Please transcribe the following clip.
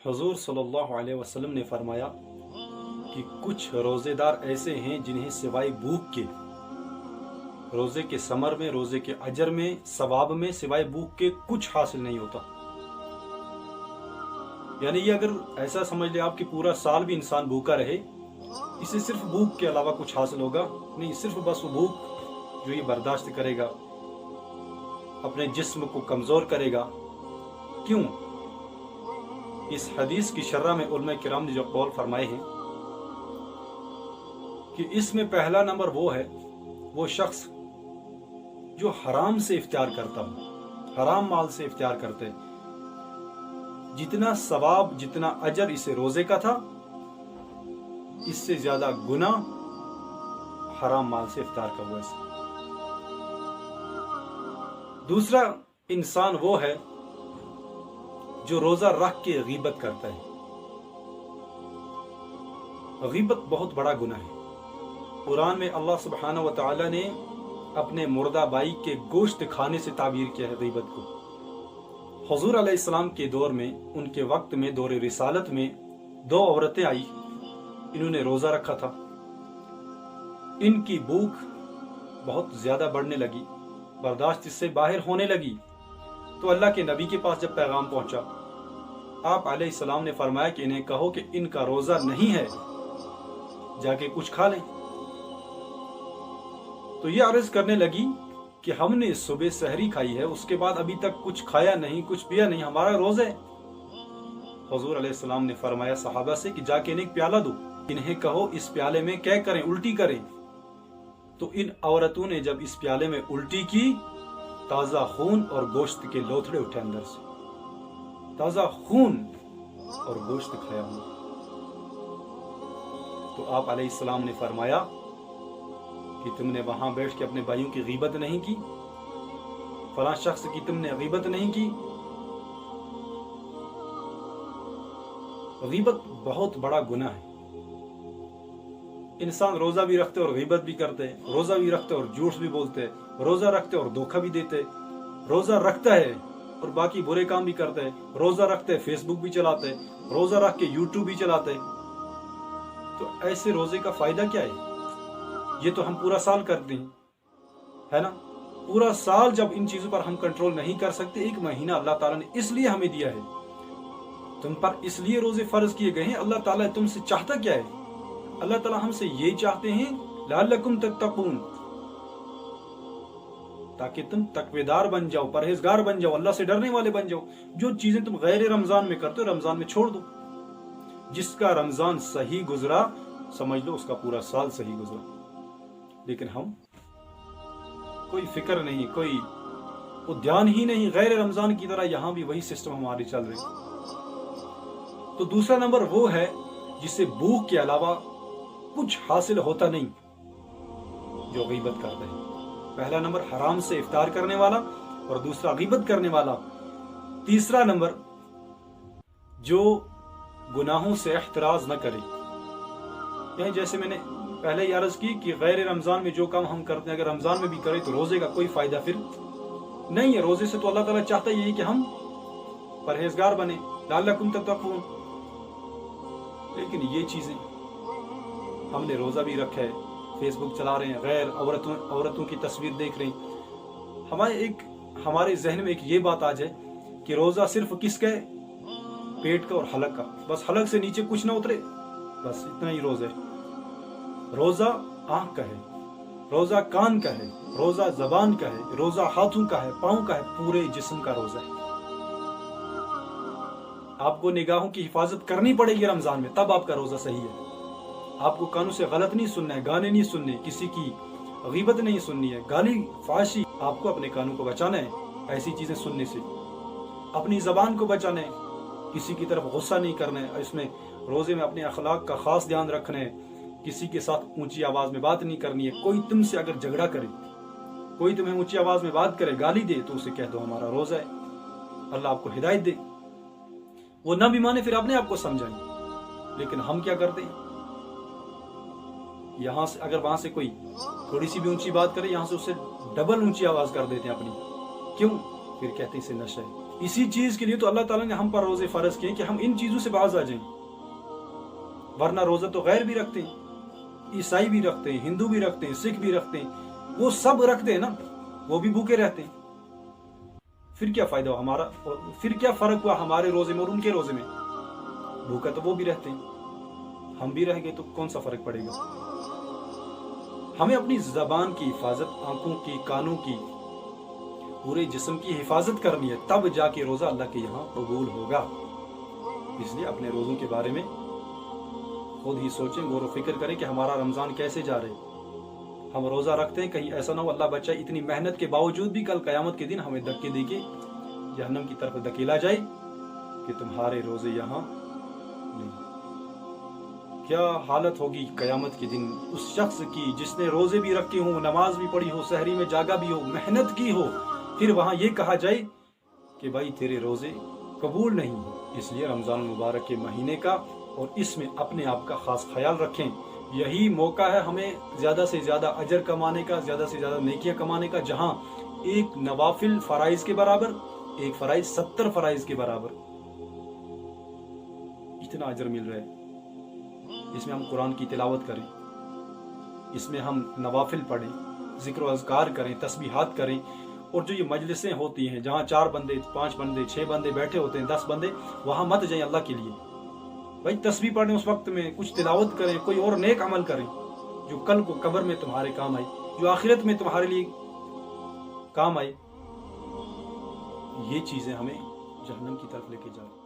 हुजूर सल्लल्लाहु अलैहि वसल्लम ने फरमाया कि कुछ रोज़ेदार ऐसे हैं जिन्हें सिवाय भूख के, रोज़े के समर में, रोज़े के अजर में, सवाब में सिवाय भूख के कुछ हासिल नहीं होता। यानी ये अगर ऐसा समझ ले आप कि पूरा साल भी इंसान भूखा रहे, इसे सिर्फ भूख के अलावा कुछ हासिल होगा नहीं। सिर्फ बस वो भूख जो ये बर्दाश्त करेगा, अपने जिस्म को कमज़ोर करेगा। क्यों? इस हदीस की शर्ह में उलमा किराम ने जो कौल फरमाए हैं कि इसमें पहला नंबर वो है, वो शख्स जो हराम से इफ्तार करता हो, हराम माल से इफ्तार करते। जितना सवाब, जितना अजर इसे रोजे का था, इससे ज्यादा गुनाह हराम माल से इफ्तार का हुआ है। दूसरा इंसान वो है जो रोजा रख के गीबत करता है। गीबत बहुत बड़ा गुनाह है। कुरान में अल्लाह सुब्हानहू व तआला ने अपने मुर्दा भाई के गोश्त खाने से ताबीर किया है गीबत को। हुजूर अलैहिस्सलाम के दौर में, उनके वक्त में, दौर रिसालत में 2 औरतें आई। इन्होंने रोजा रखा था। इनकी भूख बहुत ज्यादा बढ़ने लगी, बर्दाश्त इससे बाहर होने लगी। तो अल्लाह के नबी के पास जब पैगाम पहुंचा, आप अलैहिस्सलाम ने फरमाया कि इन्हें कहो कि इनका रोजा नहीं है, जाके कुछ खा लें। तो ये अर्ज करने लगी कि हमने सुबह सहरी खाई है, उसके बाद अभी तक कुछ खाया नहीं, कुछ पिया नहीं, हमारा रोजा है। हुजूर अलैहिस्सलाम ने फरमाया सहाबा से कि जाके इन्हें एक प्याला दो, इन्हें कहो इस प्याले में क्या करें, उल्टी करें। तो इन औरतों ने जब इस प्याले में उल्टी की, ताजा खून और गोश्त के लोथड़े उठे अंदर से। ताजा खून और गोश्त खाया हुआ। तो आप अलैहिस्सलाम ने फरमाया कि तुमने वहां बैठ के अपने भाइयों की गीबत नहीं की, फलां शख्स की तुमने गीबत नहीं की। गीबत बहुत बड़ा गुनाह है। इंसान रोजा भी रखते और गीबत भी करते, रोजा भी रखते और झूठ भी बोलते, रोजा रखते और धोखा भी देते, रोजा रखता है और बाकी बुरे काम भी करते हैं, रोजा रखते फेसबुक भी चलाते, रोजा रख के यूट्यूब भी चलाते। तो ऐसे रोजे का फायदा क्या है? ये तो हम पूरा साल करते हैं, है ना? पूरा साल जब इन चीजों पर हम कंट्रोल नहीं कर सकते, 1 महीना अल्लाह ताला ने इसलिए हमें दिया है, तुम पर इसलिए रोजे फर्ज किए गए हैं। अल्लाह ताला तुमसे चाहता क्या है? अल्लाह ताला हमसे ये चाहते हैं लअल्लकुम तत्तकून, ताकि तुम तकवेदार बन जाओ, परहेजगार बन जाओ, अल्लाह से डरने वाले बन जाओ। जो चीजें तुम गैर रमजान में करते हो, रमजान में छोड़ दो। जिसका रमजान सही गुजरा, समझ लो उसका पूरा साल सही गुजरा। लेकिन हम कोई फिक्र नहीं, कोई ध्यान ही नहीं, गैर रमजान की तरह यहां भी वही सिस्टम हमारी चल रही। तो दूसरा नंबर वो है जिससे भूख के अलावा कुछ हासिल होता नहीं, जो गीबत करता है। पहला नंबर हराम से इफ्तार करने वाला और दूसरा गीबत करने वाला। तीसरा नंबर जो गुनाहों से एहतराज न करे। यही जैसे मैंने पहले ही अर्ज की कि गैर रमजान में जो काम हम करते हैं, अगर रमजान में भी करें तो रोजे का कोई फायदा फिर नहीं है। रोजे से तो अल्लाह ताला चाहता ही है कि हम परहेजगार बने, लअल्लकुम तत्तकून। लेकिन ये चीजें हमने रोजा भी रखा है, फेसबुक चला रहे हैं, गैर औरतों की तस्वीर देख रहे हैं। हमारे जहन में एक ये बात आ जाए कि रोजा सिर्फ किसका है? पेट का और हलक का। बस हलक से नीचे कुछ ना उतरे, बस इतना ही रोजा है। रोजा आंख का है, रोजा कान का है, रोजा जबान का है, रोजा हाथों का है, पांव का है, पूरे जिस्म का रोजा है। आपको निगाहों की हिफाजत करनी पड़ेगी रमजान में, तब आपका रोजा सही है। आपको कानों से गलत नहीं सुनना है, गाने नहीं सुनने, किसी की गीबत नहीं सुननी है, गाली फाशी। आपको अपने कानों को बचाना है ऐसी चीजें सुनने से। अपनी जबान को बचाना है, किसी की तरफ गुस्सा नहीं करना है। इसमें रोजे में अपने अखलाक का खास ध्यान रखना है। किसी के साथ ऊंची आवाज में बात नहीं करनी है। कोई तुमसे अगर झगड़ा करे, कोई तुम्हें ऊंची आवाज में बात करे, गाली दे, तो उसे कह दो हमारा रोजा है, अल्लाह आपको हिदायत दे। वो ना भी माने फिर अपने आप को समझाएं। लेकिन हम क्या करते हैं, यहां से अगर वहां से कोई थोड़ी सी भी ऊंची बात करे, यहां से उससे डबल ऊंची आवाज कर देते हैं अपनी। क्यों? फिर कहते हैं इसे नशा है। इसी चीज के लिए तो अल्लाह ताला ने हम पर रोजे फर्ज किए कि हम इन चीजों से बाज आ जाएं, वरना रोजा तो गैर भी रखते हैं, ईसाई भी रखते हैं, हिंदू भी रखते हैं, सिख भी रखते हैं, वो सब रखते हैं ना, वो भी भूखे रहते हैं। फिर क्या फायदा हुआ हमारा, फिर क्या फर्क हुआ हमारे रोजे में और उनके रोजे में? भूखा तो वो भी रहते हैं, हम भी रह गए, तो कौन सा फर्क पड़ेगा? हमें अपनी जबान की हिफाजत, आंखों की, कानों की, पूरे जिस्म की हिफाजत करनी है, तब जाके रोजा अल्लाह के यहाँ कबूल होगा। इसलिए अपने रोजों के बारे में खुद ही सोचें, गौर व फिक्र करें कि हमारा रमजान कैसे जा रहे। हम रोजा रखते हैं, कहीं ऐसा ना हो अल्लाह बचाए इतनी मेहनत के बावजूद भी कल कयामत के दिन हमें धक्के देके जहन्नम की तरफ धकेला जाए कि तुम्हारे रोजे यहाँ नहीं। क्या हालत होगी कयामत के दिन उस शख्स की जिसने रोजे भी रखे हों, नमाज भी पढ़ी हो, सहरी में जागा भी हो, मेहनत की हो, फिर वहां ये कहा जाए कि भाई तेरे रोजे कबूल नहीं। इसलिए रमजान मुबारक के महीने का और इसमें अपने आप का खास ख्याल रखें। यही मौका है हमें ज्यादा से ज्यादा अजर कमाने का, ज्यादा से ज्यादा नेकियां कमाने का, जहां एक नवाफिल फराइज के बराबर, एक फराइज 70 फराइज के बराबर इतना अजर मिल रहा है। इसमें हम कुरान की तिलावत करें, इसमें हम नवाफिल पढ़ें, जिक्र व अज़कार करें, तस्बीहात करें, और जो ये मजलिसें होती हैं जहाँ 4 बंदे, 5 बंदे, 6 बंदे बैठे होते हैं, 10 बंदे, वहां मत जाएं अल्लाह के लिए। भाई तस्बीह पढ़ें उस वक्त में, कुछ तिलावत करें, कोई और नेक अमल करें जो कल को कब्र में तुम्हारे काम आए, जो आखिरत में तुम्हारे लिए काम आए। ये चीजें हमें जहन्नम की तरफ लेके जाए।